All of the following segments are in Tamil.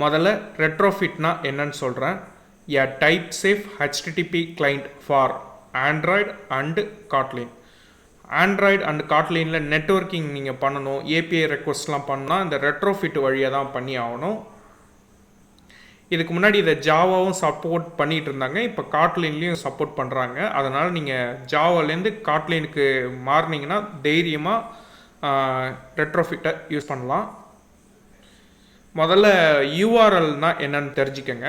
முதல்ல ரெட்ரோஃபிட்னா என்னன்னு சொல்கிறேன். A type safe HTTP client for Android and Kotlin. Android and Kotlinல நெட்வொர்க்கிங் நீங்கள் பண்ணணும், ஏபிஐ ரெக்வஸ்ட்லாம் பண்ணால் இந்த ரெட்ரோஃபிட் வழியாக தான் பண்ணி ஆகணும். இதுக்கு முன்னாடி இதை ஜாவாவும் சப்போர்ட் பண்ணிகிட்டு இருந்தாங்க, இப்போ காட்லின்லேயும் சப்போர்ட் பண்ணுறாங்க. அதனால் நீங்கள் ஜாவாலேருந்து காட்லினுக்கு மாறினீங்கன்னா தைரியமாக ரெட்ரோஃபிட்டை யூஸ் பண்ணலாம். முதல்ல யூஆர்எல்னால் என்னென்னு தெரிஞ்சுக்கங்க.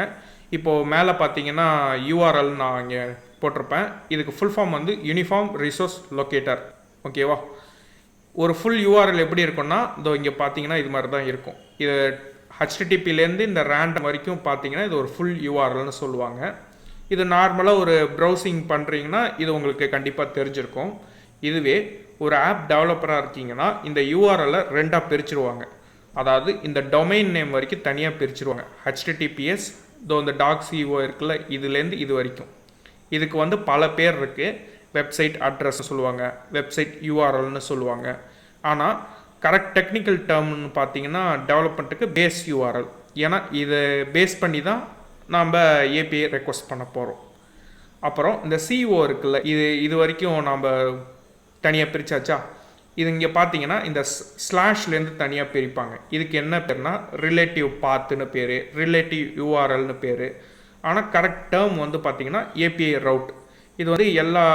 இப்போது மேலே பார்த்தீங்கன்னா யூஆர்எல் நான் இங்கே போட்டிருப்பேன். இதுக்கு ஃபுல் ஃபார்ம் வந்து யூனிஃபார்ம் ரிசோர்ஸ் லொக்கேட்டர். ஓகேவா? ஒரு ஃபுல் யூஆர்எல் எப்படி இருக்குன்னா இதோ இங்கே பார்த்தீங்கன்னா இது மாதிரி தான் இருக்கும். இது ஹெச்டிடிபிலேருந்து இந்த ரேண்டம் வரைக்கும் பார்த்தீங்கன்னா இது ஒரு ஃபுல் யூஆர்எல்னு சொல்லுவாங்க. இது நார்மலாக ஒரு ப்ரௌசிங் பண்ணுறீங்கன்னா இது உங்களுக்கு கண்டிப்பாக தெரிஞ்சிருக்கும். இதுவே ஒரு ஆப் டெவலப்பராக இருக்கீங்கன்னா இந்த யூஆர்எல்லை ரெண்டாக பிரிச்சுருவாங்க. அதாவது இந்த டொமைன் நேம் வரைக்கும் தனியாக பிரிச்சுருவாங்க. ஹெச்டிடிபிஎஸ் இதோ இந்த டாக்ஸிஓ இருக்குல்ல, இதுலேருந்து இது வரைக்கும். இதுக்கு வந்து பல பேர் இருக்குது. வெப்சைட் அட்ரஸ் சொல்லுவாங்க, வெப்சைட் யூஆர்எல்னு சொல்லுவாங்க. ஆனால் கரெக்ட் டெக்னிக்கல் டேர்ம்னு பார்த்தீங்கன்னா டெவலப்மெண்ட்டுக்கு பேஸ் யூஆர்எல். ஏன்னா இதை பேஸ் பண்ணி தான் நாம் ஏபிஐ ரெக்வஸ்ட் பண்ண போகிறோம். அப்புறம் இந்த சிஓ இருக்குல்ல, இது வரைக்கும் நாம் தனியாக பிரித்தாச்சா. இது இங்கே பார்த்தீங்கன்னா இந்த ஸ்லாஷ்லேருந்து தனியாக பிரிப்பாங்க. இதுக்கு என்ன பேர்னா ரிலேட்டிவ் பாத்துன்னு பேர், ரிலேட்டிவ் யூஆர்எல்னு பேர். ஆனால் கரெக்ட் டேர்ம் வந்து பார்த்தீங்கன்னா ஏபிஐ ரவுட். இது வந்து எல்லா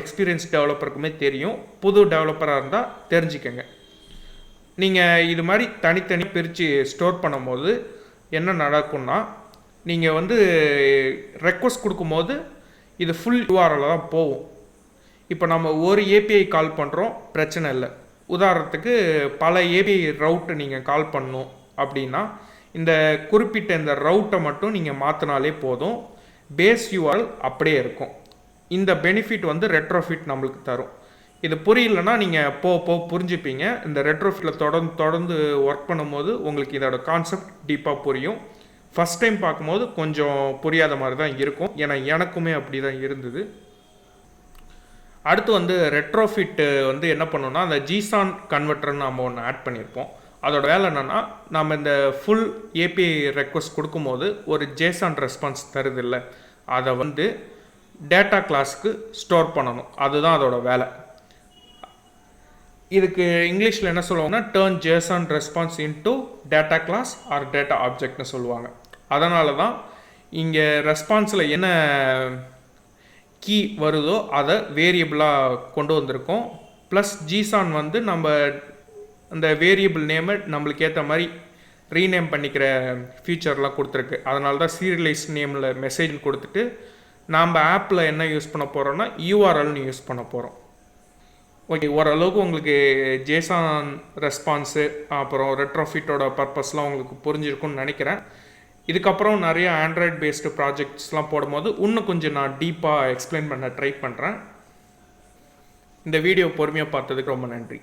எக்ஸ்பீரியன்ஸ் டெவலப்பருக்குமே தெரியும். புது டெவலப்பராக இருந்தால் தெரிஞ்சுக்கங்க. நீங்கள் இது மாதிரி தனித்தனி பிரித்து ஸ்டோர் பண்ணும்போது என்ன நடக்கும்னா நீங்கள் வந்து ரெக்வஸ்ட் கொடுக்கும்போது இது ஃபுல் யூஆர்எல் தான் போகும். இப்போ நம்ம ஒரு ஏபிஐ கால் பண்ணுறோம், பிரச்சனை இல்லை. உதாரணத்துக்கு பல ஏபிஐ ரவுட்டு நீங்கள் கால் பண்ணணும் அப்படின்னா இந்த குறிப்பிட்ட இந்த ரவுட்டை மட்டும் நீங்கள் மாற்றினாலே போதும், பேஸ் யூஆர்எல் அப்படியே இருக்கும். இந்த பெனிஃபிட் வந்து ரெட்ரோஃபிட் நம்மளுக்கு தரும். இது புரியலன்னா நீங்கள் புரிஞ்சுப்பீங்க. இந்த ரெட்ரோஃபிட்டில் தொடர்ந்து ஒர்க் பண்ணும்போது உங்களுக்கு இதோட கான்செப்ட் டீப்பாக புரியும். ஃபஸ்ட் டைம் பார்க்கும்போது கொஞ்சம் புரியாத மாதிரி தான் இருக்கும், ஏன்னா எனக்குமே அப்படி தான் இருந்தது. அடுத்து வந்து ரெட்ரோஃபிட்டு வந்து என்ன பண்ணோம்னா அந்த ஜிசான் கன்வெர்ட்டர்னு நம்ம ஒன்று ஆட் பண்ணியிருப்போம். அதோட வேலை என்னென்னா நம்ம இந்த ஃபுல் ஏபிஐ ரெக்வஸ்ட் கொடுக்கும்போது ஒரு ஜேசான் ரெஸ்பான்ஸ் தருது இல்லை, அதை வந்து டேட்டா கிளாஸ்க்கு ஸ்டோர் பண்ணணும். அதுதான் அதோட வேலை. இதுக்கு இங்கிலீஷில் என்ன சொல்லுவாங்கன்னா turn JSON response into data class or data ஆப்ஜெக்ட்னு சொல்லுவாங்க. அதனால தான் இங்கே ரெஸ்பான்ஸில் என்ன கீ வருதோ அதை வேரியபிளாக கொண்டு வந்திருக்கோம். ப்ளஸ் ஜிசான் வந்து நம்ம அந்த வேரியபிள் நேமை நம்மளுக்கு ஏற்ற மாதிரி ரீநேம் பண்ணிக்கிற ஃபீச்சர்லாம் கொடுத்துருக்கு. அதனால தான் சீரியலைஸ் நேமில் மெசேஜ் கொடுத்துட்டு நாம் ஆப்பில் என்ன யூஸ் பண்ண போகிறோன்னா யூஆர்எல்னு யூஸ் பண்ண போகிறோம். ஓகே, ஓரளவுக்கு உங்களுக்கு ஜேசான் ரெஸ்பான்ஸு அப்புறம் ரெட்ரோஃபிட்டோட பர்பஸ்லாம் உங்களுக்கு புரிஞ்சிருக்கும்னு நினைக்கிறேன். இதுக்கப்புறம் நிறைய ஆண்ட்ராய்ட் பேஸ்டு ப்ராஜெக்ட்ஸ்லாம் போடும்போது இன்னும் கொஞ்சம் நான் டீப்பாக எக்ஸ்பிளைன் பண்ண ட்ரை பண்ணுறேன். இந்த வீடியோ பொறுமையாக பார்த்ததுக்கு ரொம்ப நன்றி.